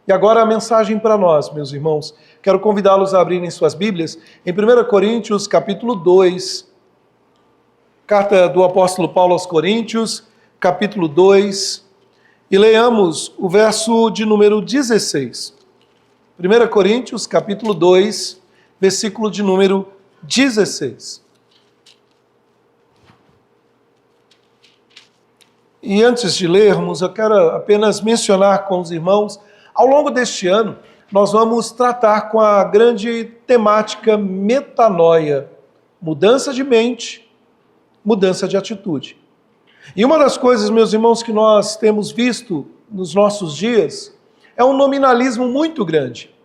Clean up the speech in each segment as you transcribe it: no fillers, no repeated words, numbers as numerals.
E agora a mensagem para nós, meus irmãos. Quero convidá-los a abrirem suas Bíblias em 1 Coríntios, capítulo 2. Carta do apóstolo Paulo aos Coríntios, capítulo 2. E leamos o verso de número 16. 1 Coríntios, capítulo 2, versículo de número 16. E antes de lermos, eu quero apenas mencionar com os irmãos, ao longo deste ano, nós vamos tratar com a grande temática metanoia, mudança de mente, mudança de atitude. E uma das coisas, meus irmãos, que nós temos visto nos nossos dias, é um nominalismo muito grande.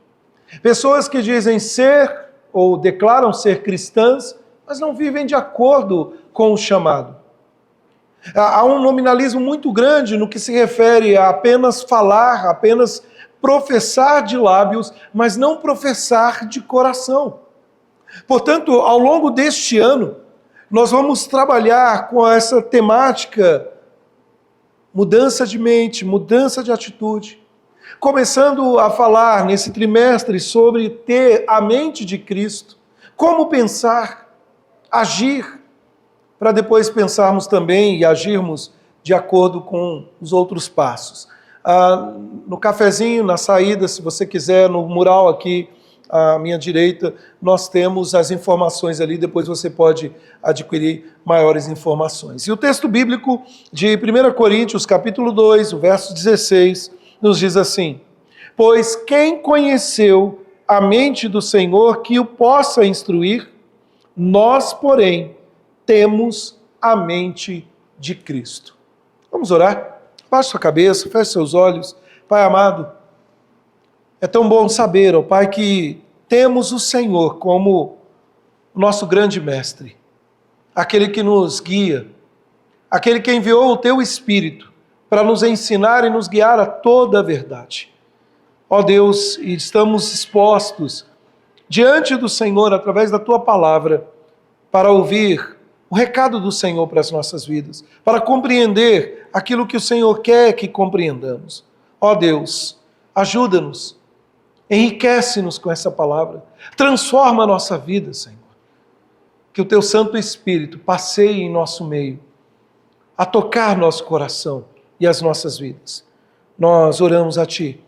Pessoas que dizem ser ou declaram ser cristãs, mas não vivem de acordo com o chamado. Há um nominalismo muito grande no que se refere a apenas falar, apenas professar de lábios, mas não professar de coração. Portanto, ao longo deste ano, nós vamos trabalhar com essa temática, mudança de mente, mudança de atitude. Começando a falar nesse trimestre sobre ter a mente de Cristo, como pensar, agir, para depois pensarmos também e agirmos de acordo com os outros passos. No cafezinho, na saída, se você quiser, no mural aqui à minha direita, nós temos as informações ali, depois você pode adquirir maiores informações. E o texto bíblico de 1 Coríntios, capítulo 2, o verso 16, nos diz assim: pois quem conheceu a mente do Senhor que o possa instruir, nós, porém, temos a mente de Cristo. Vamos orar? Baixe sua cabeça, feche seus olhos. Pai amado, é tão bom saber, ó Pai, que temos o Senhor como nosso grande mestre, aquele que nos guia, aquele que enviou o Teu Espírito para nos ensinar e nos guiar a toda a verdade. Ó Deus, e estamos expostos diante do Senhor através da Tua palavra para ouvir o recado do Senhor para as nossas vidas, para compreender aquilo que o Senhor quer que compreendamos. Ó Deus, ajuda-nos, enriquece-nos com essa palavra, transforma a nossa vida, Senhor. Que o Teu Santo Espírito passeie em nosso meio, a tocar nosso coração e as nossas vidas. Nós oramos a Ti,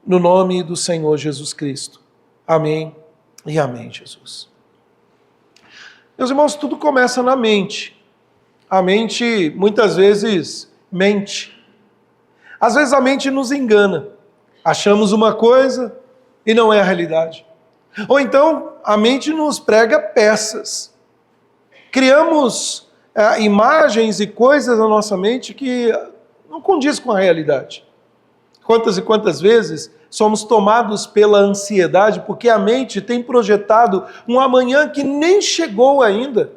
no nome do Senhor Jesus Cristo. Amém e amém, Jesus. Meus irmãos, tudo começa na mente. A mente, muitas vezes, mente. Às vezes a mente nos engana. Achamos uma coisa e não é a realidade. Ou então, a mente nos prega peças. Criamos imagens e coisas na nossa mente que não condiz com a realidade. Quantas e quantas vezes somos tomados pela ansiedade porque a mente tem projetado um amanhã que nem chegou ainda.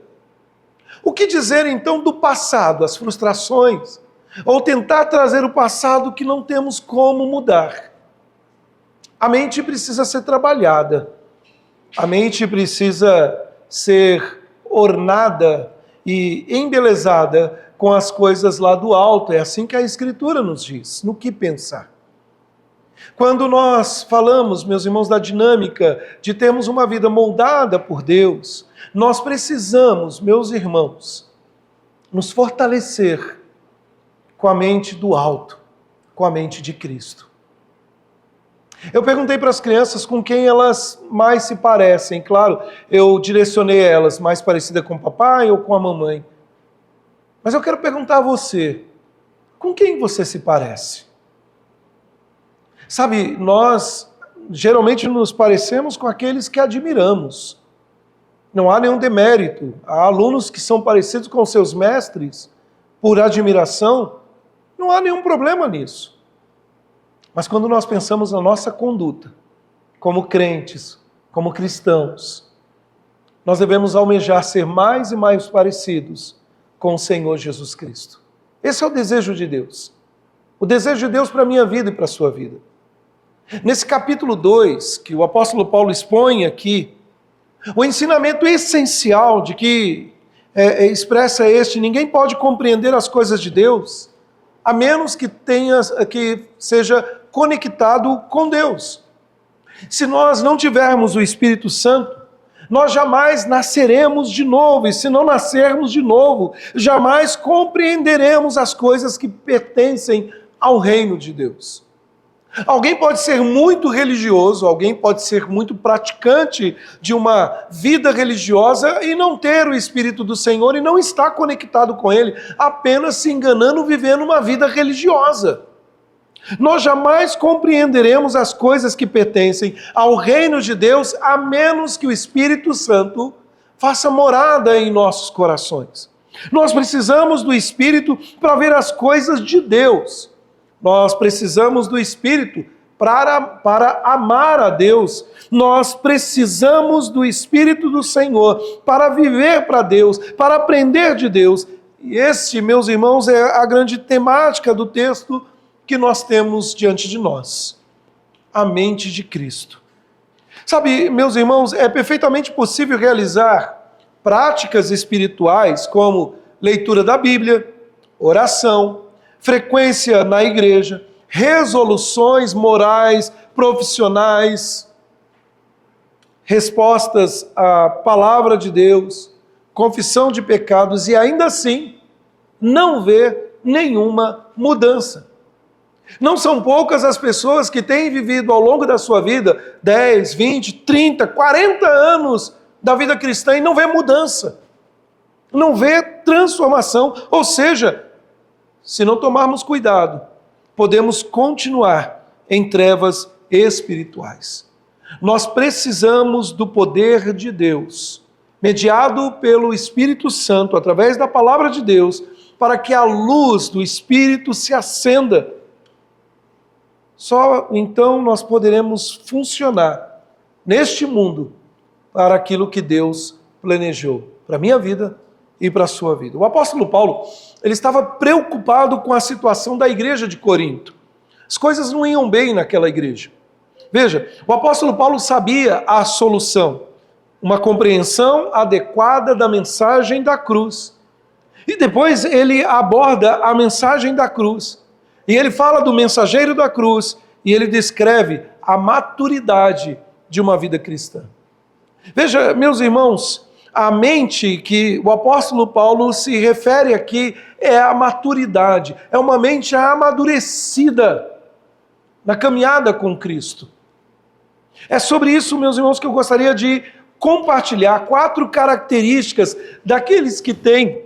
O que dizer então do passado, as frustrações, ou tentar trazer o passado que não temos como mudar? A mente precisa ser trabalhada, a mente precisa ser ornada e embelezada com as coisas lá do alto. É assim que a Escritura nos diz, no que pensar. Quando nós falamos, meus irmãos, da dinâmica de termos uma vida moldada por Deus, nós precisamos, meus irmãos, nos fortalecer com a mente do alto, com a mente de Cristo. Eu perguntei para as crianças com quem elas mais se parecem. Claro, eu direcionei elas mais parecida com o papai ou com a mamãe. Mas eu quero perguntar a você, com quem você se parece? Sabe, nós geralmente nos parecemos com aqueles que admiramos. Não há nenhum demérito. Há alunos que são parecidos com seus mestres por admiração. Não há nenhum problema nisso. Mas quando nós pensamos na nossa conduta, como crentes, como cristãos, nós devemos almejar ser mais e mais parecidos com o Senhor Jesus Cristo. Esse é o desejo de Deus. O desejo de Deus para a minha vida e para a sua vida. Nesse capítulo 2, que o apóstolo Paulo expõe aqui, o ensinamento essencial de que expressa este: ninguém pode compreender as coisas de Deus, a menos que seja conectado com Deus. Se nós não tivermos o Espírito Santo, nós jamais nasceremos de novo, e se não nascermos de novo, jamais compreenderemos as coisas que pertencem ao reino de Deus. Alguém pode ser muito religioso, alguém pode ser muito praticante de uma vida religiosa e não ter o Espírito do Senhor e não estar conectado com Ele, apenas se enganando, vivendo uma vida religiosa. Nós jamais compreenderemos as coisas que pertencem ao reino de Deus, a menos que o Espírito Santo faça morada em nossos corações. Nós precisamos do Espírito para ver as coisas de Deus. Nós precisamos do Espírito para amar a Deus. Nós precisamos do Espírito do Senhor para viver para Deus, para aprender de Deus. E esse, meus irmãos, é a grande temática do texto que nós temos diante de nós. A mente de Cristo. Sabe, meus irmãos, é perfeitamente possível realizar práticas espirituais como leitura da Bíblia, oração, frequência na igreja, resoluções morais, profissionais, respostas à palavra de Deus, confissão de pecados e ainda assim não ver nenhuma mudança. Não são poucas as pessoas que têm vivido ao longo da sua vida 10, 20, 30, 40 anos da vida cristã e não vê mudança, não vê transformação, ou seja, se não tomarmos cuidado, podemos continuar em trevas espirituais. Nós precisamos do poder de Deus, mediado pelo Espírito Santo, através da palavra de Deus, para que a luz do Espírito se acenda. Só então nós poderemos funcionar neste mundo para aquilo que Deus planejou para a minha vida e para a sua vida. O apóstolo Paulo, ele estava preocupado com a situação da igreja de Corinto. As coisas não iam bem naquela igreja. Veja, o apóstolo Paulo sabia a solução, uma compreensão adequada da mensagem da cruz. E depois ele aborda a mensagem da cruz. E ele fala do mensageiro da cruz e ele descreve a maturidade de uma vida cristã. Veja, meus irmãos, a mente que o apóstolo Paulo se refere aqui é a maturidade, é uma mente amadurecida na caminhada com Cristo. É sobre isso, meus irmãos, que eu gostaria de compartilhar 4 características daqueles que têm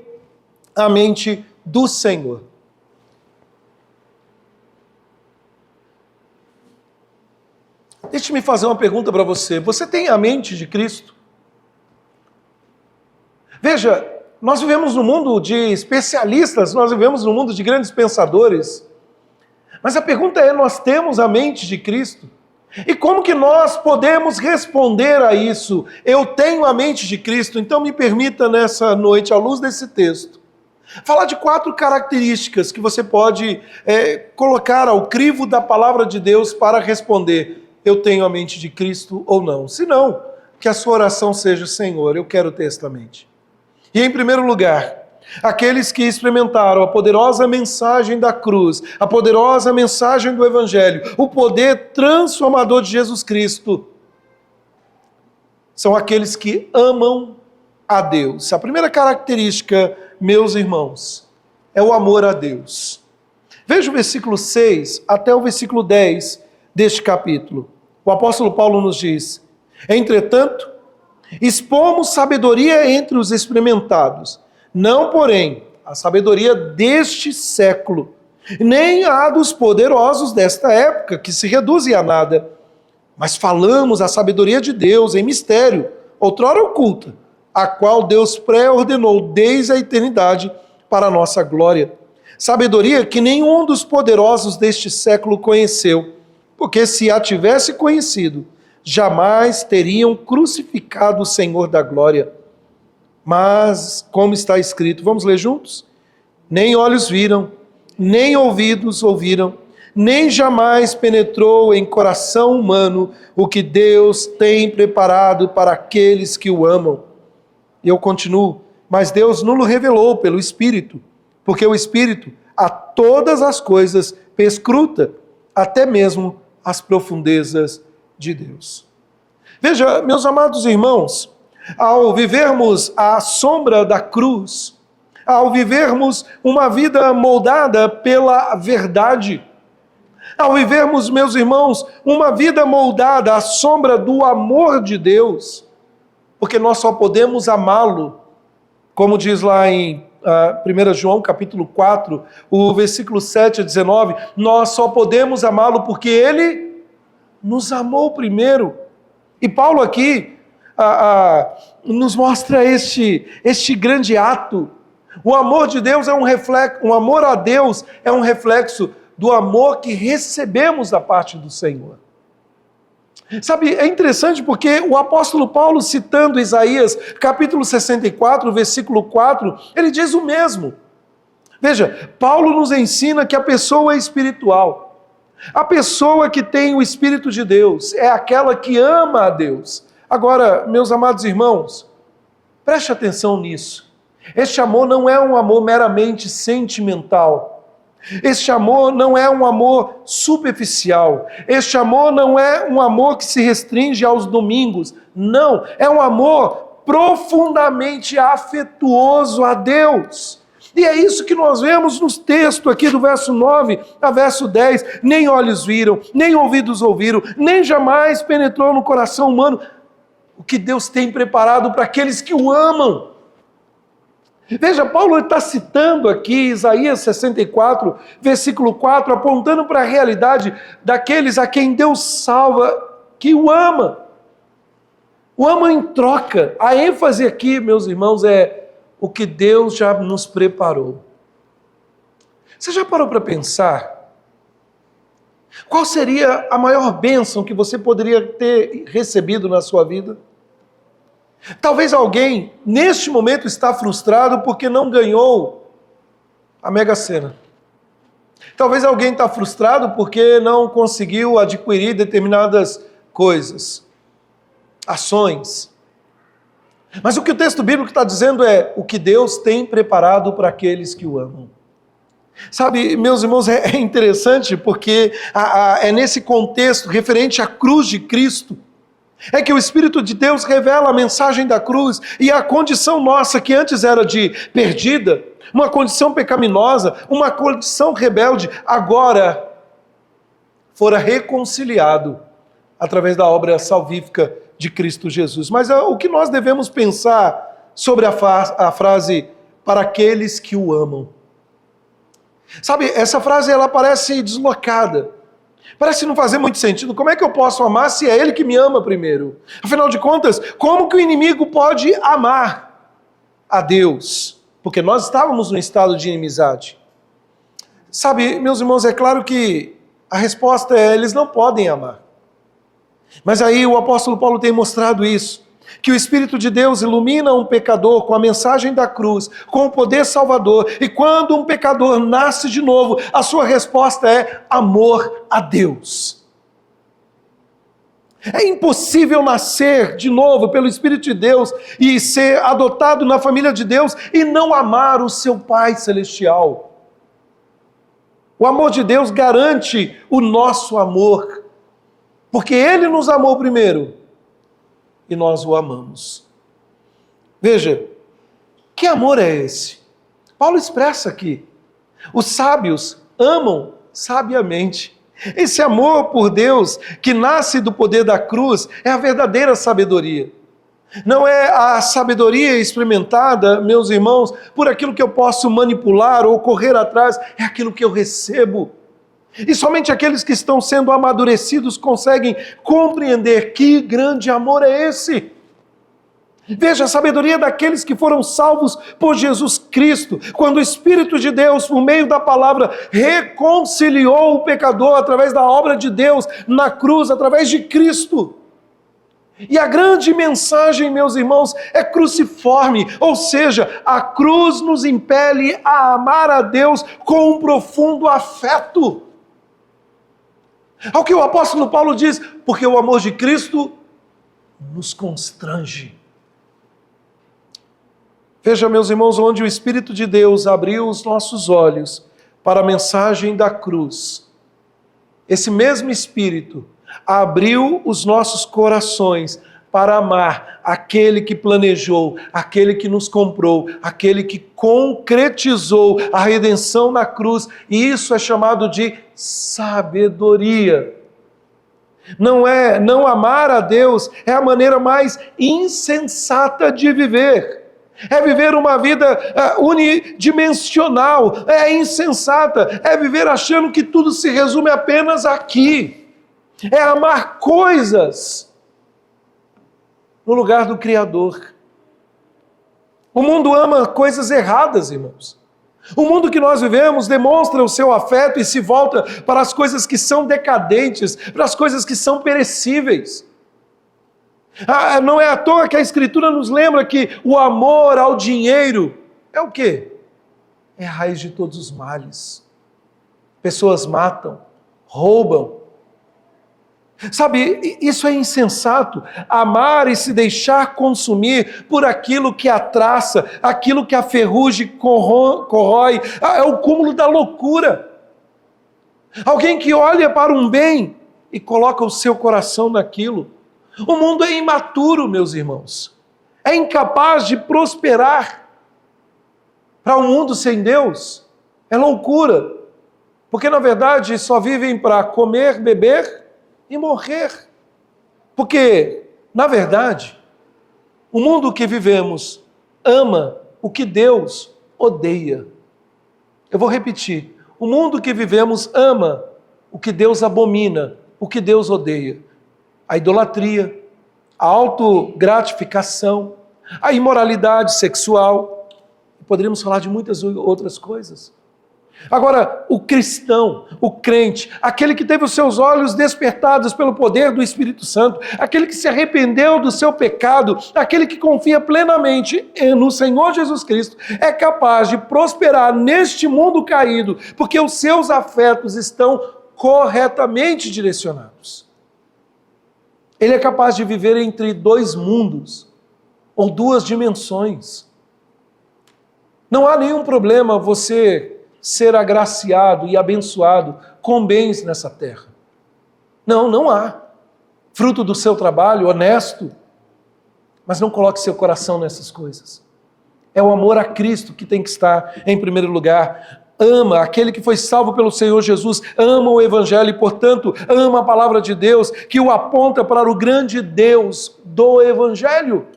a mente do Senhor. Deixe-me fazer uma pergunta para você. Você tem a mente de Cristo? Veja, nós vivemos num mundo de especialistas, nós vivemos num mundo de grandes pensadores. Mas a pergunta é, nós temos a mente de Cristo? E como que nós podemos responder a isso? Eu tenho a mente de Cristo, então me permita nessa noite, à luz desse texto, falar de 4 características que você pode colocar ao crivo da palavra de Deus para responder, eu tenho a mente de Cristo ou não. Se não, que a sua oração seja, Senhor, eu quero ter esta mente. E em primeiro lugar, aqueles que experimentaram a poderosa mensagem da cruz, a poderosa mensagem do Evangelho, o poder transformador de Jesus Cristo, são aqueles que amam a Deus. A primeira característica, meus irmãos, é o amor a Deus. Veja o versículo 6 até o versículo 10 deste capítulo. O apóstolo Paulo nos diz: entretanto, expomos sabedoria entre os experimentados, não, porém, a sabedoria deste século, nem a dos poderosos desta época, que se reduzem a nada, mas falamos a sabedoria de Deus em mistério, outrora oculta, a qual Deus pré-ordenou desde a eternidade para a nossa glória. Sabedoria que nenhum dos poderosos deste século conheceu, porque se a tivesse conhecido, jamais teriam crucificado o Senhor da glória. Mas, como está escrito, vamos ler juntos? Nem olhos viram, nem ouvidos ouviram, nem jamais penetrou em coração humano o que Deus tem preparado para aqueles que o amam. E eu continuo, mas Deus nos revelou pelo Espírito, porque o Espírito a todas as coisas perscruta, até mesmo as profundezas de Deus. Veja, meus amados irmãos, ao vivermos à sombra da cruz, ao vivermos uma vida moldada pela verdade, ao vivermos, meus irmãos, uma vida moldada à sombra do amor de Deus, porque nós só podemos amá-lo, como diz lá em 1 João capítulo 4, o versículo 7 a 19, nós só podemos amá-lo porque Ele nos amou primeiro. E Paulo aqui nos mostra este grande ato. O amor de Deus é um reflexo, o amor a Deus é um reflexo do amor que recebemos da parte do Senhor. Sabe, é interessante porque o apóstolo Paulo, citando Isaías capítulo 64, versículo 4, ele diz o mesmo. Veja, Paulo nos ensina que a pessoa é espiritual. A pessoa que tem o Espírito de Deus é aquela que ama a Deus. Agora, meus amados irmãos, preste atenção nisso. Este amor não é um amor meramente sentimental. Este amor não é um amor superficial. Este amor não é um amor que se restringe aos domingos. Não, é um amor profundamente afetuoso a Deus. E é isso que nós vemos nos textos aqui do verso 9 a verso 10. Nem olhos viram, nem ouvidos ouviram, nem jamais penetrou no coração humano o que Deus tem preparado para aqueles que o amam. Veja, Paulo está citando aqui Isaías 64, versículo 4, apontando para a realidade daqueles a quem Deus salva, que o ama. O ama em troca. A ênfase aqui, meus irmãos, é o que Deus já nos preparou. Você já parou para pensar? Qual seria a maior bênção que você poderia ter recebido na sua vida? Talvez alguém, neste momento, está frustrado porque não ganhou a Mega Sena. Talvez alguém está frustrado porque não conseguiu adquirir determinadas coisas, ações. Mas o que o texto bíblico está dizendo é o que Deus tem preparado para aqueles que o amam. Sabe, meus irmãos, é interessante porque é nesse contexto referente à cruz de Cristo, é que o Espírito de Deus revela a mensagem da cruz e a condição nossa que antes era de perdida, uma condição pecaminosa, uma condição rebelde, agora fora reconciliado através da obra salvífica de Cristo Jesus. Mas o que nós devemos pensar sobre a frase para aqueles que o amam? Sabe, essa frase ela parece deslocada. Parece não fazer muito sentido. Como é que eu posso amar se é Ele que me ama primeiro? Afinal de contas, como que o inimigo pode amar a Deus? Porque nós estávamos num estado de inimizade. Sabe, meus irmãos, é claro que a resposta é: eles não podem amar. Mas aí o apóstolo Paulo tem mostrado isso. Que o Espírito de Deus ilumina um pecador com a mensagem da cruz, com o poder salvador, e quando um pecador nasce de novo, a sua resposta é amor a Deus. É impossível nascer de novo pelo Espírito de Deus e ser adotado na família de Deus e não amar o seu Pai Celestial. O amor de Deus garante o nosso amor, porque Ele nos amou primeiro e nós o amamos. Veja, que amor é esse? Paulo expressa aqui: os sábios amam sabiamente. Esse amor por Deus, que nasce do poder da cruz, é a verdadeira sabedoria. Não é a sabedoria experimentada, meus irmãos, por aquilo que eu posso manipular ou correr atrás, é aquilo que eu recebo. E somente aqueles que estão sendo amadurecidos conseguem compreender que grande amor é esse. Veja, a sabedoria daqueles que foram salvos por Jesus Cristo, quando o Espírito de Deus, por meio da palavra, reconciliou o pecador através da obra de Deus na cruz, através de Cristo. E a grande mensagem, meus irmãos, é cruciforme, ou seja, a cruz nos impele a amar a Deus com um profundo afeto. Ao que o apóstolo Paulo diz, porque o amor de Cristo nos constrange. Veja, meus irmãos, onde o Espírito de Deus abriu os nossos olhos para a mensagem da cruz, esse mesmo Espírito abriu os nossos corações para amar aquele que planejou, aquele que nos comprou, aquele que concretizou a redenção na cruz, e isso é chamado de sabedoria. Não amar a Deus é a maneira mais insensata de viver. É viver uma vida unidimensional, é insensata, é viver achando que tudo se resume apenas aqui. É amar coisas no lugar do Criador. O mundo ama coisas erradas, irmãos. O mundo que nós vivemos demonstra o seu afeto e se volta para as coisas que são decadentes, para as coisas que são perecíveis. Não é à toa que a Escritura nos lembra que o amor ao dinheiro é o quê? É a raiz de todos os males. Pessoas matam, roubam. Sabe, isso é insensato. Amar e se deixar consumir por aquilo que a traça, aquilo que a ferrugem corrói, é o cúmulo da loucura. Alguém que olha para um bem e coloca o seu coração naquilo. O mundo é imaturo, meus irmãos. É incapaz de prosperar. Para um mundo sem Deus, é loucura. Porque, na verdade, só vivem para comer, beber e morrer. Porque, na verdade, o mundo que vivemos ama o que Deus odeia. Eu vou repetir. O mundo que vivemos ama o que Deus abomina, o que Deus odeia. A idolatria, a autogratificação, a imoralidade sexual. Poderíamos falar de muitas outras coisas. Agora, o cristão, o crente, aquele que teve os seus olhos despertados pelo poder do Espírito Santo, aquele que se arrependeu do seu pecado, aquele que confia plenamente no Senhor Jesus Cristo, é capaz de prosperar neste mundo caído, porque os seus afetos estão corretamente direcionados. Ele é capaz de viver entre dois mundos, ou duas dimensões. Não há nenhum problema você ser agraciado e abençoado com bens nessa terra. Não há. Fruto do seu trabalho, honesto. Mas não coloque seu coração nessas coisas. É o amor a Cristo que tem que estar em primeiro lugar. Ama aquele que foi salvo pelo Senhor Jesus, ama o Evangelho e, portanto, ama a palavra de Deus, que o aponta para o grande Deus do Evangelho.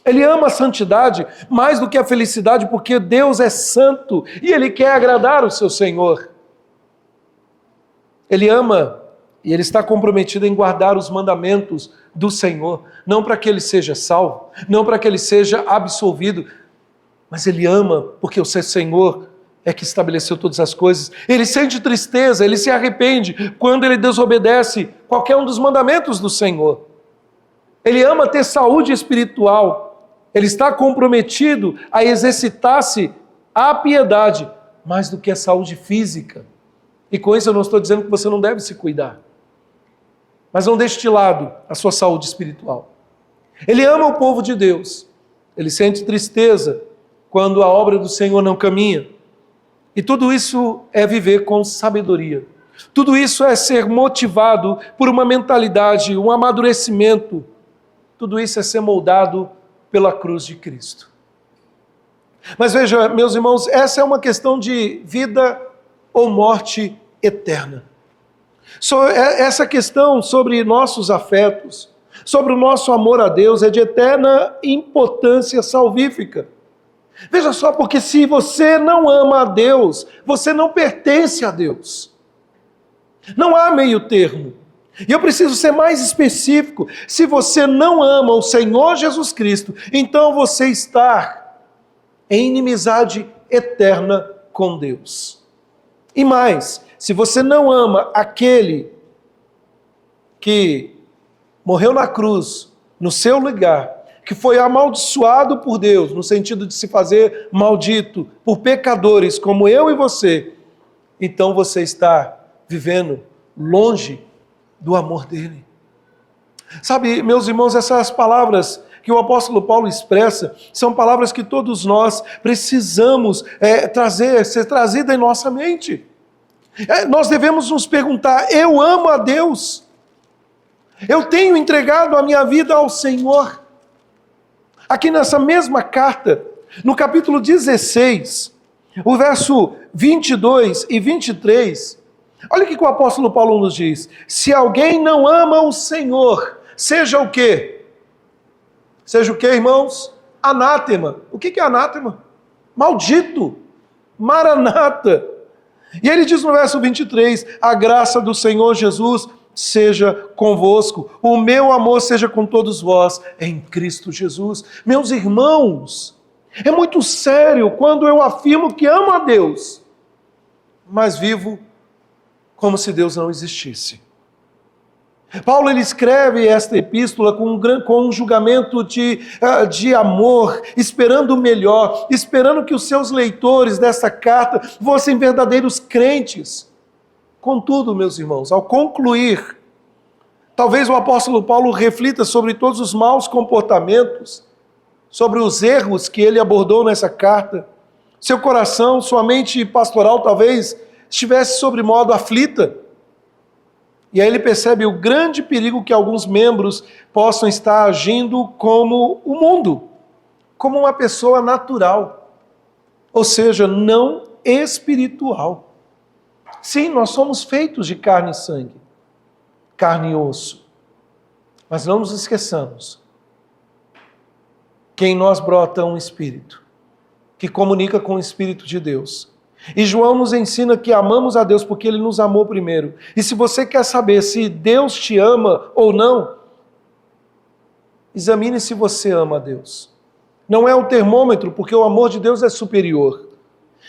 Ele ama a santidade mais do que a felicidade, porque Deus é santo e Ele quer agradar o seu Senhor. Ele ama e Ele está comprometido em guardar os mandamentos do Senhor, não para que Ele seja salvo, não para que Ele seja absolvido, mas Ele ama porque o seu Senhor é que estabeleceu todas as coisas. Ele sente tristeza, Ele se arrepende quando Ele desobedece qualquer um dos mandamentos do Senhor. Ele ama ter saúde espiritual. Ele está comprometido a exercitar-se a piedade mais do que a saúde física. E com isso eu não estou dizendo que você não deve se cuidar. Mas não deixe de lado a sua saúde espiritual. Ele ama o povo de Deus. Ele sente tristeza quando a obra do Senhor não caminha. E tudo isso é viver com sabedoria. Tudo isso é ser motivado por uma mentalidade, um amadurecimento. Tudo isso é ser moldado pela cruz de Cristo. Mas veja, meus irmãos, essa é uma questão de vida ou morte eterna. Essa questão sobre nossos afetos, sobre o nosso amor a Deus, é de eterna importância salvífica. Veja só, porque se você não ama a Deus, você não pertence a Deus. Não há meio termo. E eu preciso ser mais específico. Se você não ama o Senhor Jesus Cristo, então você está em inimizade eterna com Deus. E mais, se você não ama aquele que morreu na cruz, no seu lugar, que foi amaldiçoado por Deus, no sentido de se fazer maldito por pecadores como eu e você, então você está vivendo longe do amor dele. Sabe, meus irmãos, essas palavras que o apóstolo Paulo expressa são palavras que todos nós precisamos ser trazidas em nossa mente. Nós devemos nos perguntar: eu amo a Deus? Eu tenho entregado a minha vida ao Senhor? Aqui nessa mesma carta, no capítulo 16, o verso 22 e 23, olha o que o apóstolo Paulo nos diz: se alguém não ama o Senhor, seja o quê? Seja o quê, irmãos? Anátema. O que é anátema? Maldito. Maranata. E ele diz no verso 23, a graça do Senhor Jesus seja convosco, o meu amor seja com todos vós, em Cristo Jesus. Meus irmãos, é muito sério quando eu afirmo que amo a Deus, mas vivo como se Deus não existisse. Paulo ele escreve esta epístola com um julgamento de amor, esperando o melhor, esperando que os seus leitores dessa carta fossem verdadeiros crentes. Contudo, meus irmãos, ao concluir, talvez o apóstolo Paulo reflita sobre todos os maus comportamentos, sobre os erros que ele abordou nessa carta. Seu coração, sua mente pastoral talvez estivesse sobre modo aflita. E aí ele percebe o grande perigo que alguns membros possam estar agindo como o mundo, como uma pessoa natural, ou seja, não espiritual. Sim, nós somos feitos de carne e sangue, carne e osso, mas não nos esqueçamos que em nós brota um Espírito, que comunica com o Espírito de Deus. E João nos ensina que amamos a Deus porque Ele nos amou primeiro. E se você quer saber se Deus te ama ou não, examine se você ama a Deus. Não é o termômetro, porque o amor de Deus é superior.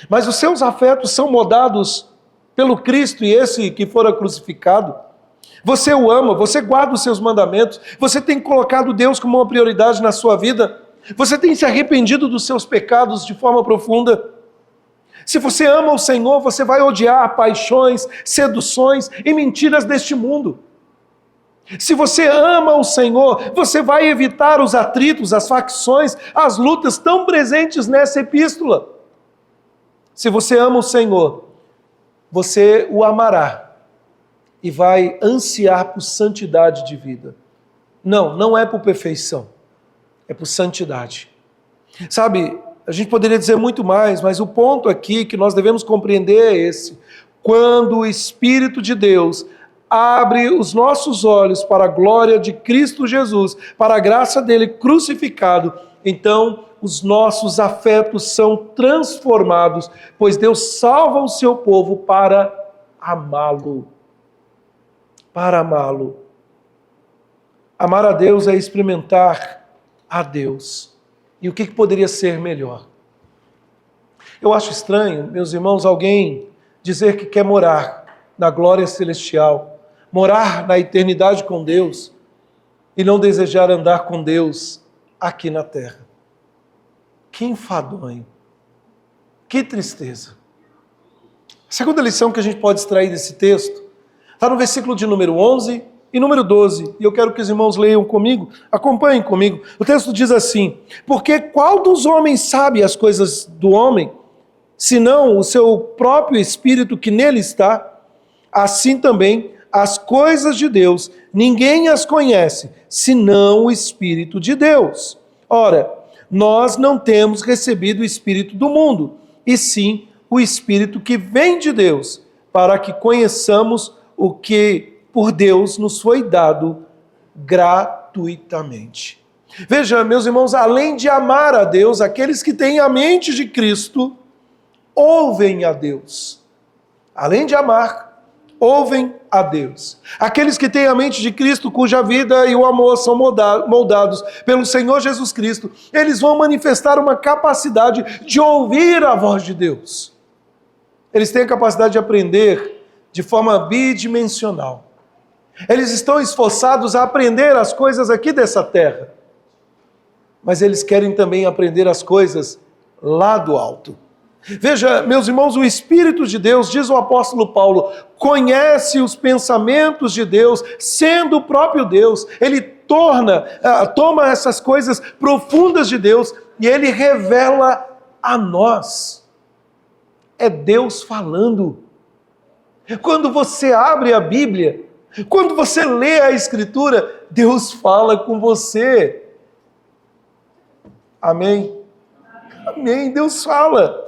Mas os seus afetos são moldados pelo Cristo e esse que fora crucificado. Você o ama, você guarda os seus mandamentos, você tem colocado Deus como uma prioridade na sua vida, você tem se arrependido dos seus pecados de forma profunda. Se você ama o Senhor, você vai odiar paixões, seduções e mentiras deste mundo. Se você ama o Senhor, você vai evitar os atritos, as facções, as lutas tão presentes nessa epístola. Se você ama o Senhor, você o amará e vai ansiar por santidade de vida. Não é por perfeição, é por santidade. Sabe, a gente poderia dizer muito mais, mas o ponto aqui que nós devemos compreender é esse: quando o Espírito de Deus abre os nossos olhos para a glória de Cristo Jesus, para a graça dele crucificado, então os nossos afetos são transformados, pois Deus salva o seu povo para amá-lo. Para amá-lo. Amar a Deus é experimentar a Deus. E o que poderia ser melhor? Eu acho estranho, meus irmãos, alguém dizer que quer morar na glória celestial, morar na eternidade com Deus e não desejar andar com Deus aqui na terra. Que enfadonho, que tristeza. A segunda lição que a gente pode extrair desse texto está no versículo de número 11 e número 12, e eu quero que os irmãos leiam comigo, acompanhem comigo. O texto diz assim: porque qual dos homens sabe as coisas do homem, senão o seu próprio espírito que nele está? Assim também as coisas de Deus, ninguém as conhece, senão o Espírito de Deus. Ora, nós não temos recebido o Espírito do mundo, e sim o Espírito que vem de Deus, para que conheçamos o que por Deus nos foi dado gratuitamente. Veja, meus irmãos, além de amar a Deus, aqueles que têm a mente de Cristo ouvem a Deus. Além de amar, ouvem a Deus. Aqueles que têm a mente de Cristo, cuja vida e o amor são moldados pelo Senhor Jesus Cristo, eles vão manifestar uma capacidade de ouvir a voz de Deus. Eles têm a capacidade de aprender de forma bidimensional. Eles estão esforçados a aprender as coisas aqui dessa terra, mas eles querem também aprender as coisas lá do alto. Veja, meus irmãos, o Espírito de Deus, diz o apóstolo Paulo, conhece os pensamentos de Deus, sendo o próprio Deus. Ele toma essas coisas profundas de Deus e ele revela a nós. É Deus falando. Quando você abre a Bíblia, quando você lê a Escritura, Deus fala com você. Amém? Amém, Deus fala.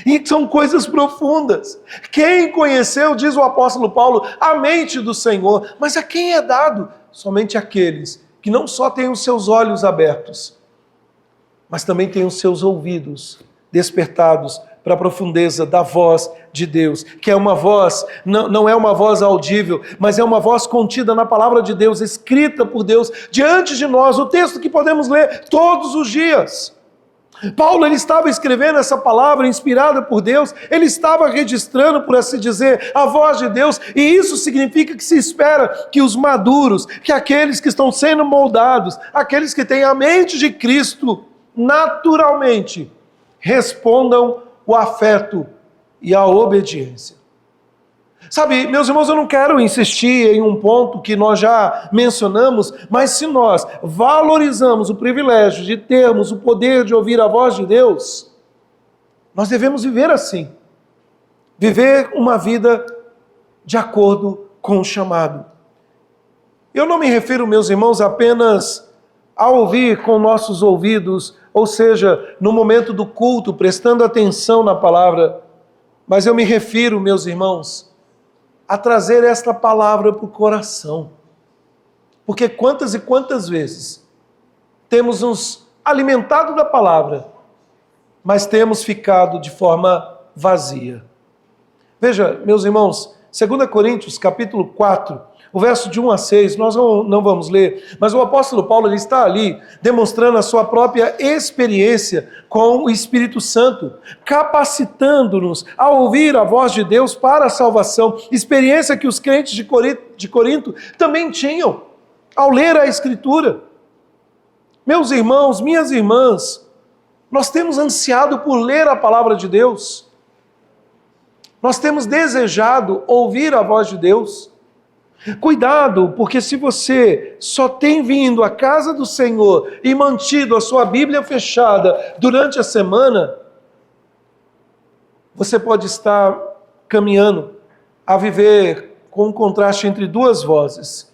E são coisas profundas. Quem conheceu, diz o apóstolo Paulo, a mente do Senhor, mas a quem é dado? Somente aqueles que não só têm os seus olhos abertos, mas também têm os seus ouvidos despertados para a profundeza da voz de Deus, que é uma voz, não é uma voz audível, mas é uma voz contida na palavra de Deus, escrita por Deus diante de nós, o texto que podemos ler todos os dias. Paulo, ele estava escrevendo essa palavra inspirada por Deus, ele estava registrando, por assim dizer, a voz de Deus, e isso significa que se espera que os maduros, que aqueles que estão sendo moldados, aqueles que têm a mente de Cristo, naturalmente respondam o afeto e a obediência. Sabe, meus irmãos, eu não quero insistir em um ponto que nós já mencionamos, mas se nós valorizamos o privilégio de termos o poder de ouvir a voz de Deus, nós devemos viver assim. Viver uma vida de acordo com o chamado. Eu não me refiro, meus irmãos, apenas a ouvir com nossos ouvidos, ou seja, no momento do culto, prestando atenção na palavra, mas eu me refiro, meus irmãos, a trazer esta palavra para o coração. Porque quantas e quantas vezes temos nos alimentado da palavra, mas temos ficado de forma vazia. Veja, meus irmãos, 2 Coríntios, capítulo 4, o verso de 1 a 6, nós não vamos ler, mas o apóstolo Paulo, ele está ali demonstrando a sua própria experiência com o Espírito Santo, capacitando-nos a ouvir a voz de Deus para a salvação, experiência que os crentes de Corinto também tinham ao ler a Escritura. Meus irmãos, minhas irmãs, nós temos ansiado por ler a palavra de Deus, nós temos desejado ouvir a voz de Deus. Cuidado, porque se você só tem vindo à casa do Senhor e mantido a sua Bíblia fechada durante a semana, você pode estar caminhando a viver com um contraste entre duas vozes.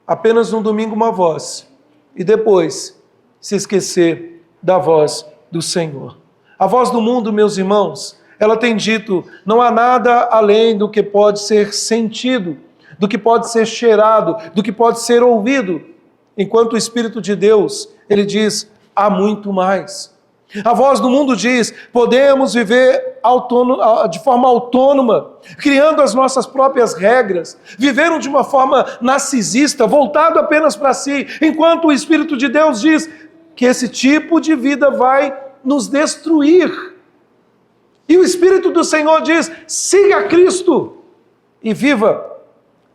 Apenas no domingo uma voz, e depois se esquecer da voz do Senhor. A voz do mundo, meus irmãos, ela tem dito, não há nada além do que pode ser sentido, do que pode ser cheirado, do que pode ser ouvido, enquanto o Espírito de Deus, ele diz, há muito mais. A voz do mundo diz, podemos viver de forma autônoma, criando as nossas próprias regras, viveram de uma forma narcisista, voltado apenas para si, enquanto o Espírito de Deus diz que esse tipo de vida vai nos destruir. E o Espírito do Senhor diz, siga Cristo e viva.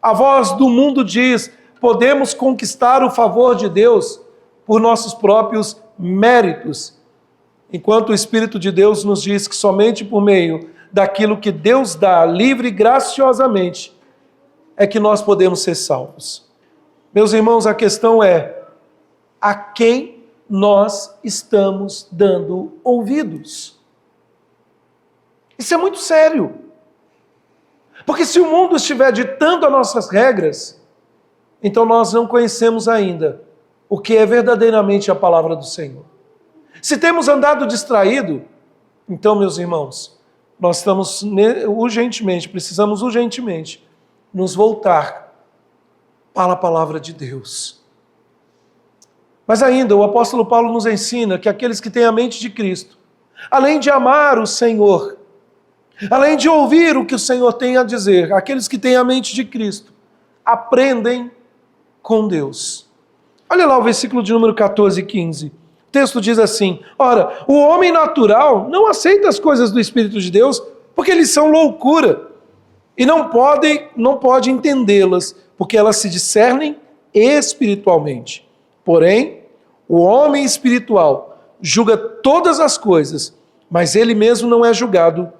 A voz do mundo diz, podemos conquistar o favor de Deus por nossos próprios méritos, enquanto o Espírito de Deus nos diz que somente por meio daquilo que Deus dá, livre e graciosamente, é que nós podemos ser salvos. Meus irmãos, a questão é, a quem nós estamos dando ouvidos? Isso é muito sério. Porque se o mundo estiver ditando as nossas regras, então nós não conhecemos ainda o que é verdadeiramente a palavra do Senhor. Se temos andado distraído, então, meus irmãos, nós precisamos urgentemente nos voltar para a palavra de Deus. Mas ainda, o apóstolo Paulo nos ensina que aqueles que têm a mente de Cristo, além de amar o Senhor, além de ouvir o que o Senhor tem a dizer, aqueles que têm a mente de Cristo, aprendem com Deus. Olha lá o versículo de número 14 e 15. O texto diz assim, ora, o homem natural não aceita as coisas do Espírito de Deus, porque eles são loucura, e não pode entendê-las, porque elas se discernem espiritualmente. Porém, o homem espiritual julga todas as coisas, mas ele mesmo não é julgado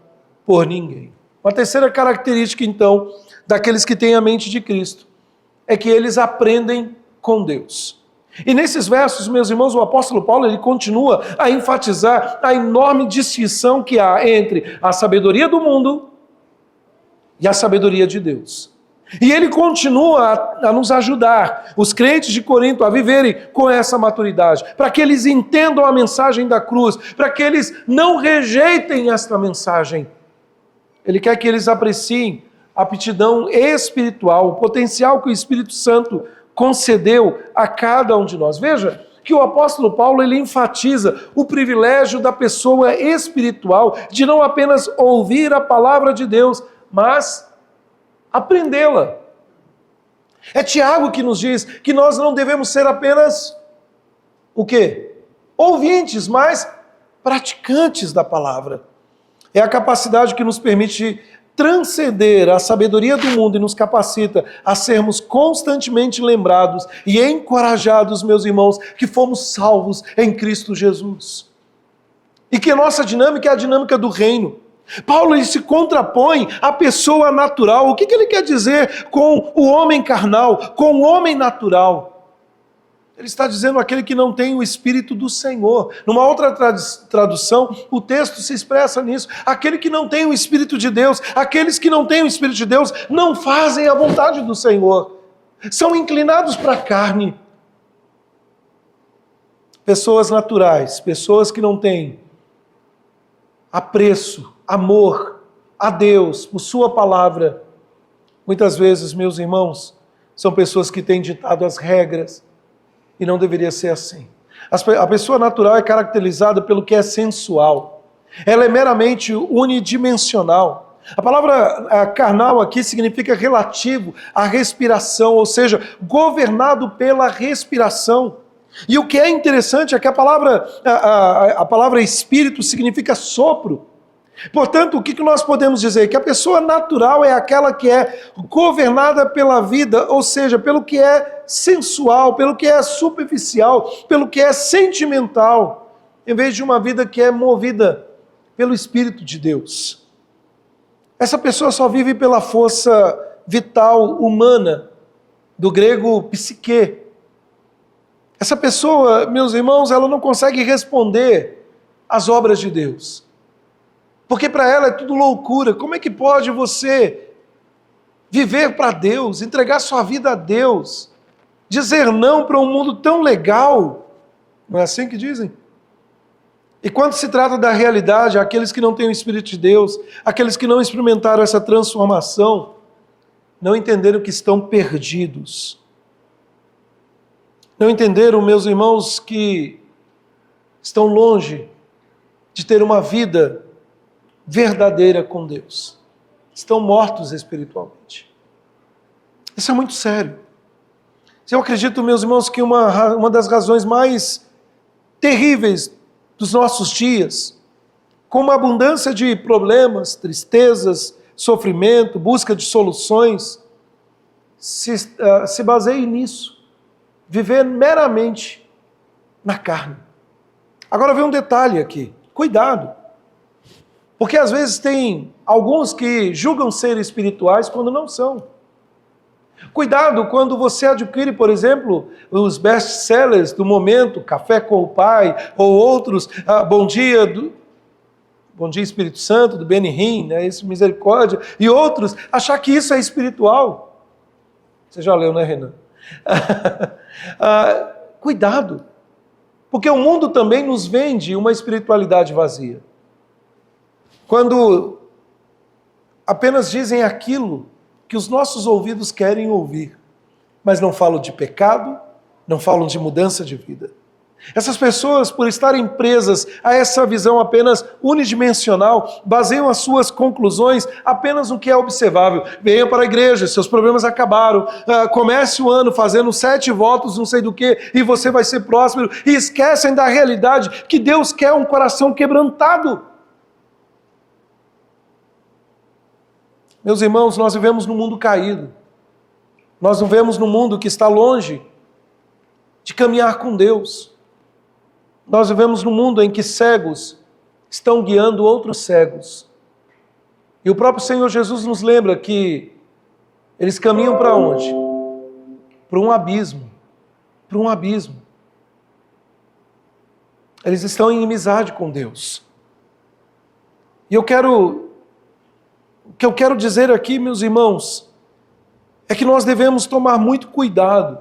por ninguém. Uma terceira característica, então, daqueles que têm a mente de Cristo, é que eles aprendem com Deus. E nesses versos, meus irmãos, o apóstolo Paulo, ele continua a enfatizar a enorme distinção que há entre a sabedoria do mundo e a sabedoria de Deus. E ele continua a nos ajudar, os crentes de Corinto, a viverem com essa maturidade, para que eles entendam a mensagem da cruz, para que eles não rejeitem esta mensagem. Ele quer que eles apreciem a aptidão espiritual, o potencial que o Espírito Santo concedeu a cada um de nós. Veja que o apóstolo Paulo ele enfatiza o privilégio da pessoa espiritual de não apenas ouvir a palavra de Deus, mas aprendê-la. É Tiago que nos diz que nós não devemos ser apenas o quê? Ouvintes, mas praticantes da palavra. É a capacidade que nos permite transcender a sabedoria do mundo e nos capacita a sermos constantemente lembrados e encorajados, meus irmãos, que fomos salvos em Cristo Jesus. E que a nossa dinâmica é a dinâmica do reino. Paulo ele se contrapõe à pessoa natural. O que ele quer dizer com o homem carnal, com o homem natural? Ele está dizendo aquele que não tem o Espírito do Senhor. Numa outra tradução, o texto se expressa nisso. Aquele que não tem o Espírito de Deus, aqueles que não têm o Espírito de Deus, não fazem a vontade do Senhor. São inclinados para a carne. Pessoas naturais, pessoas que não têm apreço, amor a Deus, por sua palavra. Muitas vezes, meus irmãos, são pessoas que têm ditado as regras, e não deveria ser assim. A pessoa natural é caracterizada pelo que é sensual. Ela é meramente unidimensional. A palavra carnal aqui significa relativo à respiração, ou seja, governado pela respiração. E o que é interessante é que a palavra espírito significa sopro. Portanto, o que nós podemos dizer? Que a pessoa natural é aquela que é governada pela vida, ou seja, pelo que é sensual, pelo que é superficial, pelo que é sentimental, em vez de uma vida que é movida pelo Espírito de Deus. Essa pessoa só vive pela força vital humana, do grego psique. Essa pessoa, meus irmãos, ela não consegue responder às obras de Deus. Porque para ela é tudo loucura. Como é que pode você viver para Deus, entregar sua vida a Deus, dizer não para um mundo tão legal? Não é assim que dizem? E quando se trata da realidade, aqueles que não têm o Espírito de Deus, aqueles que não experimentaram essa transformação, não entenderam que estão perdidos. Não entenderam, meus irmãos, que estão longe de ter uma vida verdadeira com Deus. Estão mortos espiritualmente. Isso é muito sério. Eu acredito, meus irmãos, que uma das razões mais terríveis dos nossos dias, com uma abundância de problemas, tristezas, sofrimento, busca de soluções, se baseia nisso. Viver meramente na carne. Agora vem um detalhe aqui. Cuidado. Porque às vezes tem alguns que julgam ser espirituais quando não são. Cuidado quando você adquire, por exemplo, os best-sellers do momento, Café com o Pai, ou outros, Bom Dia Espírito Santo, do Benny Hinn, né, esse Misericórdia, e outros, achar que isso é espiritual. Você já leu, né, Renan? Cuidado, porque o mundo também nos vende uma espiritualidade vazia. Quando apenas dizem aquilo que os nossos ouvidos querem ouvir, mas não falam de pecado, não falam de mudança de vida. Essas pessoas, por estarem presas a essa visão apenas unidimensional, baseiam as suas conclusões apenas no que é observável. Venha para a igreja, seus problemas acabaram, comece o ano fazendo 7 votos, não sei do que, e você vai ser próspero, e esquecem da realidade que Deus quer um coração quebrantado. Meus irmãos, nós vivemos num mundo caído. Nós vivemos num mundo que está longe de caminhar com Deus. Nós vivemos num mundo em que cegos estão guiando outros cegos. E o próprio Senhor Jesus nos lembra que eles caminham para onde? Para um abismo. Para um abismo. Eles estão em inimizade com Deus. E eu quero O que eu quero dizer aqui, meus irmãos, é que nós devemos tomar muito cuidado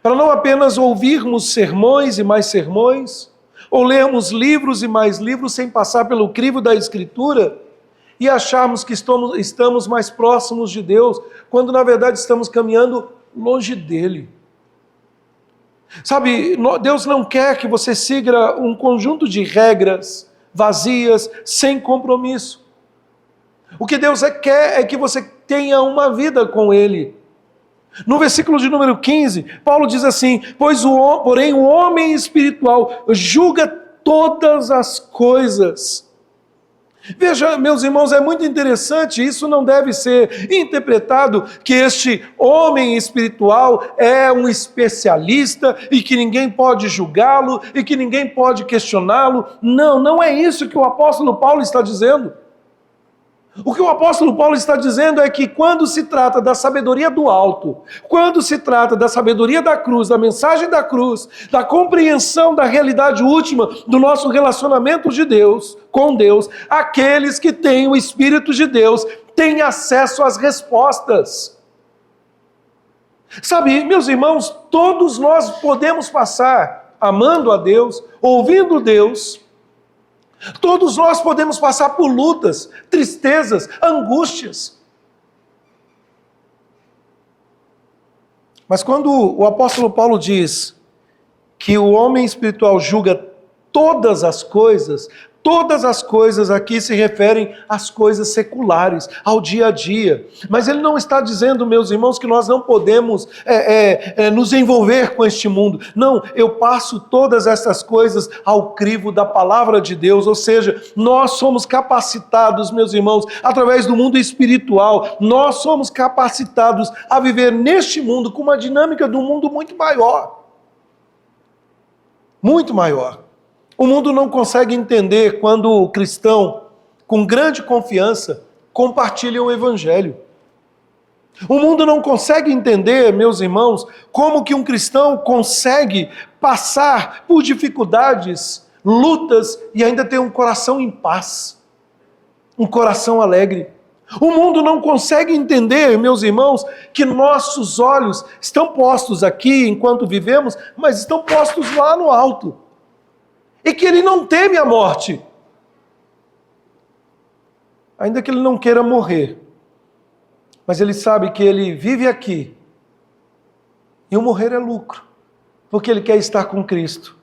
para não apenas ouvirmos sermões e mais sermões, ou lermos livros e mais livros sem passar pelo crivo da Escritura e acharmos que estamos mais próximos de Deus, quando na verdade estamos caminhando longe dele. Sabe, Deus não quer que você siga um conjunto de regras vazias, sem compromisso. O que Deus quer é que você tenha uma vida com Ele. No versículo de número 15, Paulo diz assim: porém o homem espiritual julga todas as coisas. Veja, meus irmãos, é muito interessante, isso não deve ser interpretado que este homem espiritual é um especialista e que ninguém pode julgá-lo e que ninguém pode questioná-lo. Não, não é isso que o apóstolo Paulo está dizendo. O que o apóstolo Paulo está dizendo é que quando se trata da sabedoria do alto, quando se trata da sabedoria da cruz, da mensagem da cruz, da compreensão da realidade última do nosso relacionamento com Deus, aqueles que têm o Espírito de Deus têm acesso às respostas. Sabe, meus irmãos, todos nós podemos passar amando a Deus, ouvindo Deus. Todos nós podemos passar por lutas, tristezas, angústias. Mas quando o apóstolo Paulo diz que o homem espiritual julga todas as coisas aqui se referem às coisas seculares, ao dia a dia. Mas ele não está dizendo, meus irmãos, que nós não podemos nos envolver com este mundo. Não, eu passo todas essas coisas ao crivo da palavra de Deus, ou seja, nós somos capacitados, meus irmãos, através do mundo espiritual, nós somos capacitados a viver neste mundo com uma dinâmica do mundo muito maior. Muito maior. O mundo não consegue entender quando o cristão, com grande confiança, compartilha o evangelho. O mundo não consegue entender, meus irmãos, como que um cristão consegue passar por dificuldades, lutas e ainda ter um coração em paz, um coração alegre. O mundo não consegue entender, meus irmãos, que nossos olhos estão postos aqui enquanto vivemos, mas estão postos lá no alto. E que ele não teme a morte, ainda que ele não queira morrer, mas ele sabe que ele vive aqui, e o morrer é lucro, porque ele quer estar com Cristo.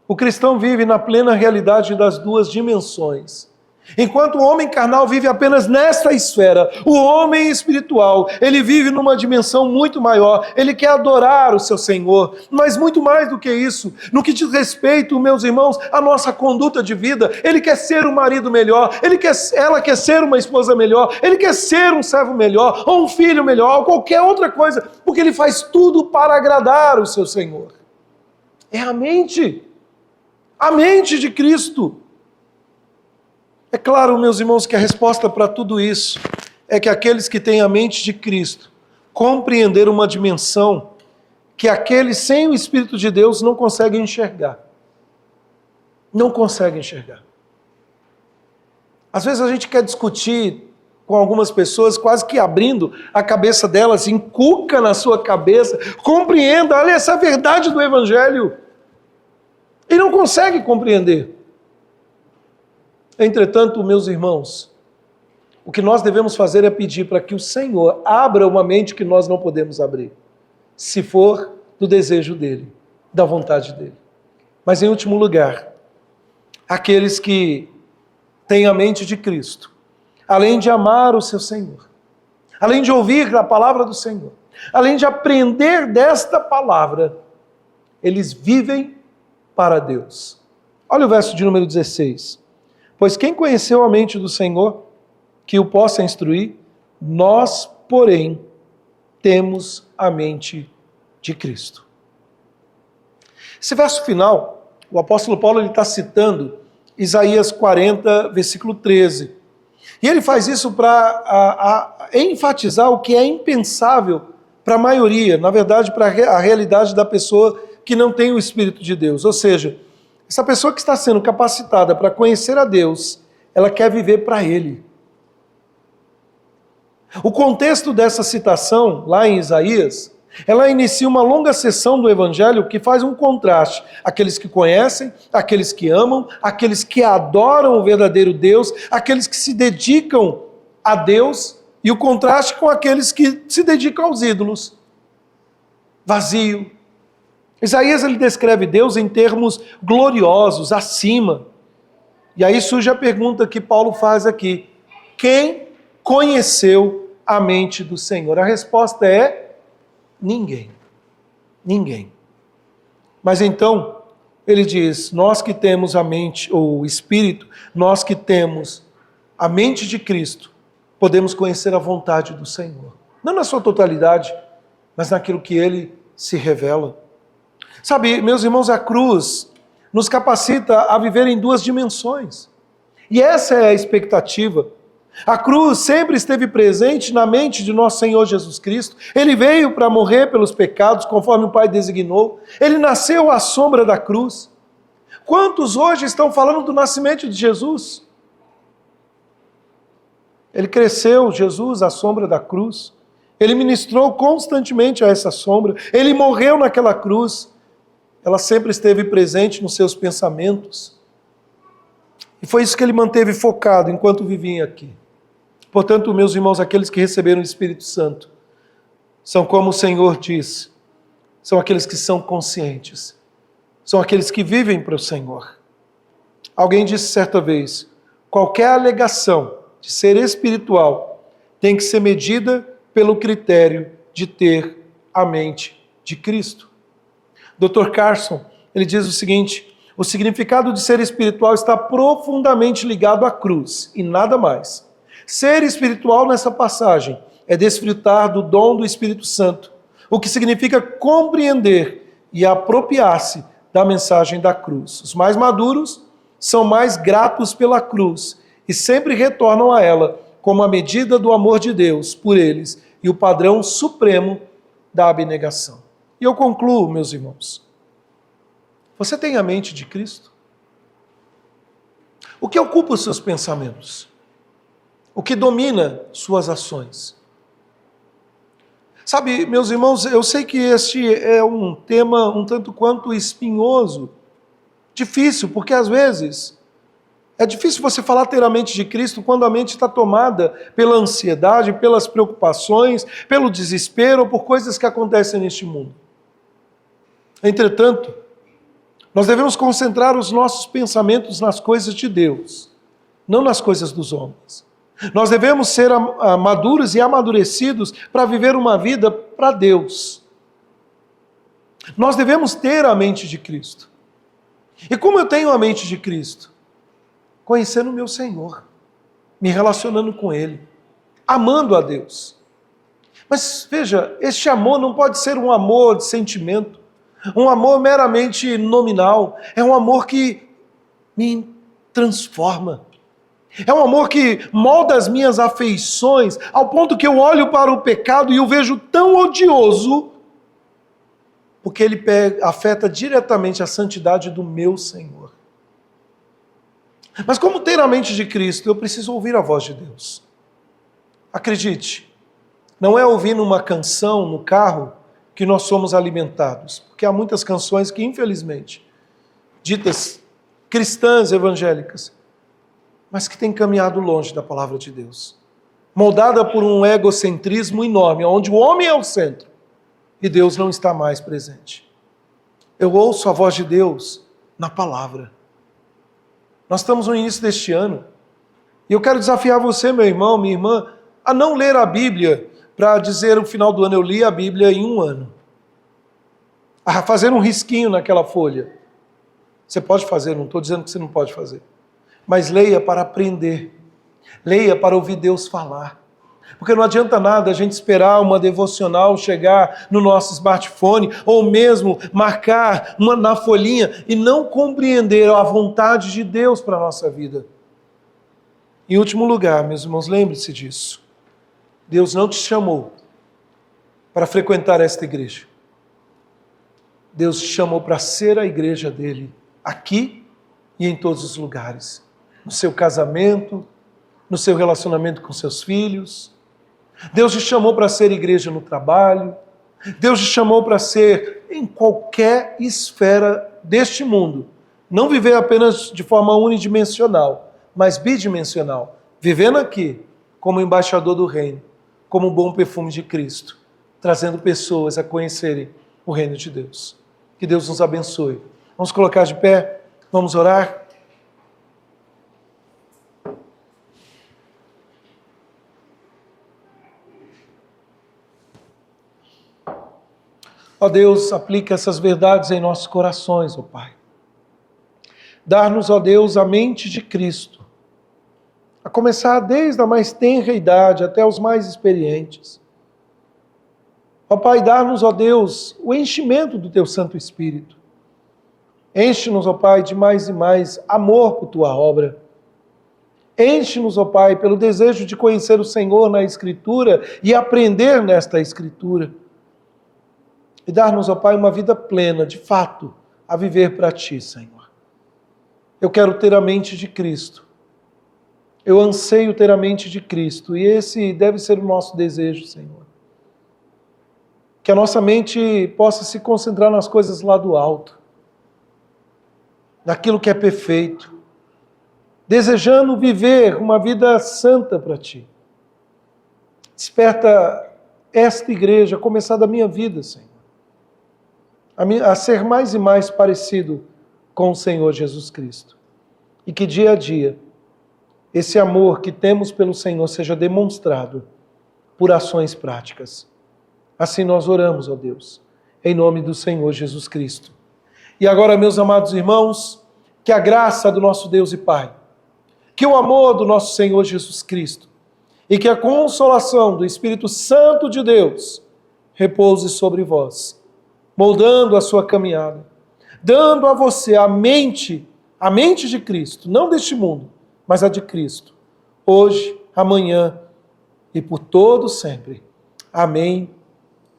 O cristão vive na plena realidade das duas dimensões. Enquanto o homem carnal vive apenas nesta esfera, o homem espiritual, ele vive numa dimensão muito maior, ele quer adorar o seu Senhor, mas muito mais do que isso, no que diz respeito, meus irmãos, à nossa conduta de vida, ele quer ser um marido melhor, ela quer ser uma esposa melhor, ele quer ser um servo melhor, ou um filho melhor, ou qualquer outra coisa, porque ele faz tudo para agradar o seu Senhor. É a mente de Cristo. É claro, meus irmãos, que a resposta para tudo isso é que aqueles que têm a mente de Cristo compreenderam uma dimensão que aqueles sem o Espírito de Deus não conseguem enxergar. Não conseguem enxergar. Às vezes a gente quer discutir com algumas pessoas, quase que abrindo a cabeça delas, inculca na sua cabeça, compreenda, olha essa verdade do Evangelho. E não consegue compreender. Entretanto, meus irmãos, o que nós devemos fazer é pedir para que o Senhor abra uma mente que nós não podemos abrir, se for do desejo dEle, da vontade dEle. Mas em último lugar, aqueles que têm a mente de Cristo, além de amar o seu Senhor, além de ouvir a palavra do Senhor, além de aprender desta palavra, eles vivem para Deus. Olha o verso de número 16. Pois quem conheceu a mente do Senhor, que o possa instruir, nós, porém, temos a mente de Cristo. Esse verso final, o apóstolo Paulo está citando Isaías 40, versículo 13. E ele faz isso para enfatizar o que é impensável para a maioria, na verdade, para a realidade da pessoa que não tem o Espírito de Deus. Ou seja, essa pessoa que está sendo capacitada para conhecer a Deus, ela quer viver para Ele. O contexto dessa citação, lá em Isaías, ela inicia uma longa sessão do Evangelho que faz um contraste. Aqueles que conhecem, aqueles que amam, aqueles que adoram o verdadeiro Deus, aqueles que se dedicam a Deus, e o contraste com aqueles que se dedicam aos ídolos. Vazio. Isaías ele descreve Deus em termos gloriosos, acima. E aí surge a pergunta que Paulo faz aqui: quem conheceu a mente do Senhor? A resposta é ninguém. Ninguém. Mas então, ele diz, nós que temos a mente, ou o Espírito, nós que temos a mente de Cristo, podemos conhecer a vontade do Senhor. Não na sua totalidade, mas naquilo que Ele se revela. Sabe, meus irmãos, a cruz nos capacita a viver em duas dimensões. E essa é a expectativa. A cruz sempre esteve presente na mente de nosso Senhor Jesus Cristo. Ele veio para morrer pelos pecados, conforme o Pai designou. Ele nasceu à sombra da cruz. Quantos hoje estão falando do nascimento de Jesus? Ele cresceu, Jesus, à sombra da cruz. Ele ministrou constantemente a essa sombra. Ele morreu naquela cruz. Ela sempre esteve presente nos seus pensamentos. E foi isso que ele manteve focado enquanto vivia aqui. Portanto, meus irmãos, aqueles que receberam o Espírito Santo, são como o Senhor diz, são aqueles que são conscientes, são aqueles que vivem para o Senhor. Alguém disse certa vez, qualquer alegação de ser espiritual tem que ser medida pelo critério de ter a mente de Cristo. Dr. Carson, ele diz o seguinte, o significado de ser espiritual está profundamente ligado à cruz e nada mais. Ser espiritual nessa passagem é desfrutar do dom do Espírito Santo, o que significa compreender e apropriar-se da mensagem da cruz. Os mais maduros são mais gratos pela cruz e sempre retornam a ela como a medida do amor de Deus por eles e o padrão supremo da abnegação. E eu concluo, meus irmãos. Você tem a mente de Cristo? O que ocupa os seus pensamentos? O que domina suas ações? Sabe, meus irmãos, eu sei que este é um tema um tanto quanto espinhoso, difícil, porque às vezes é difícil você falar ter a mente de Cristo quando a mente está tomada pela ansiedade, pelas preocupações, pelo desespero ou por coisas que acontecem neste mundo. Entretanto, nós devemos concentrar os nossos pensamentos nas coisas de Deus, não nas coisas dos homens. Nós devemos ser maduros e amadurecidos para viver uma vida para Deus. Nós devemos ter a mente de Cristo. E como eu tenho a mente de Cristo? Conhecendo o meu Senhor, me relacionando com Ele, amando a Deus. Mas veja, este amor não pode ser um amor de sentimento, um amor meramente nominal, é um amor que me transforma. É um amor que molda as minhas afeições ao ponto que eu olho para o pecado e o vejo tão odioso, porque ele afeta diretamente a santidade do meu Senhor. Mas como ter a mente de Cristo? Eu preciso ouvir a voz de Deus. Acredite, não é ouvindo uma canção no carro que nós somos alimentados, porque há muitas canções que, infelizmente, ditas cristãs evangélicas, mas que têm caminhado longe da palavra de Deus, moldada por um egocentrismo enorme, onde o homem é o centro e Deus não está mais presente. Eu ouço a voz de Deus na palavra. Nós estamos no início deste ano e eu quero desafiar você, meu irmão, minha irmã, a não ler a Bíblia para dizer no final do ano eu li a Bíblia em um ano, a fazer um risquinho naquela folha. Você pode fazer, não estou dizendo que você não pode fazer. Mas leia para aprender, leia para ouvir Deus falar. Porque não adianta nada a gente esperar uma devocional chegar no nosso smartphone, ou mesmo marcar na folhinha e não compreender a vontade de Deus para a nossa vida. Em último lugar, meus irmãos, lembre-se disso. Deus não te chamou para frequentar esta igreja. Deus te chamou para ser a igreja dele, aqui e em todos os lugares. No seu casamento, no seu relacionamento com seus filhos, Deus te chamou para ser igreja no trabalho. Deus te chamou para ser em qualquer esfera deste mundo. Não viver apenas de forma unidimensional, mas bidimensional. Vivendo aqui como embaixador do reino, como um bom perfume de Cristo, trazendo pessoas a conhecerem o reino de Deus. Que Deus nos abençoe. Vamos colocar de pé, vamos orar. Ó Deus, aplica essas verdades em nossos corações, ó Pai. Dar-nos, ó Deus, a mente de Cristo, a começar desde a mais tenra idade até os mais experientes. Ó Pai, dar-nos, ó Deus, o enchimento do Teu Santo Espírito. Enche-nos, ó Pai, de mais e mais amor por Tua obra. Enche-nos, ó Pai, pelo desejo de conhecer o Senhor na Escritura e aprender nesta Escritura. E dar-nos, ó Pai, uma vida plena, de fato, a viver para Ti, Senhor. Eu quero ter a mente de Cristo. Eu anseio ter a mente de Cristo. E esse deve ser o nosso desejo, Senhor. Que a nossa mente possa se concentrar nas coisas lá do alto. Naquilo que é perfeito. Desejando viver uma vida santa para Ti. Desperta esta igreja, a começar da minha vida, Senhor. A ser mais e mais parecido com o Senhor Jesus Cristo. E que dia a dia, esse amor que temos pelo Senhor seja demonstrado por ações práticas. Assim nós oramos, ó Deus, em nome do Senhor Jesus Cristo. E agora, meus amados irmãos, que a graça do nosso Deus e Pai, que o amor do nosso Senhor Jesus Cristo e que a consolação do Espírito Santo de Deus repouse sobre vós, moldando a sua caminhada, dando a você a mente de Cristo, não deste mundo, mas a de Cristo, hoje, amanhã e por todo sempre. Amém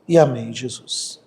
e amém, Jesus.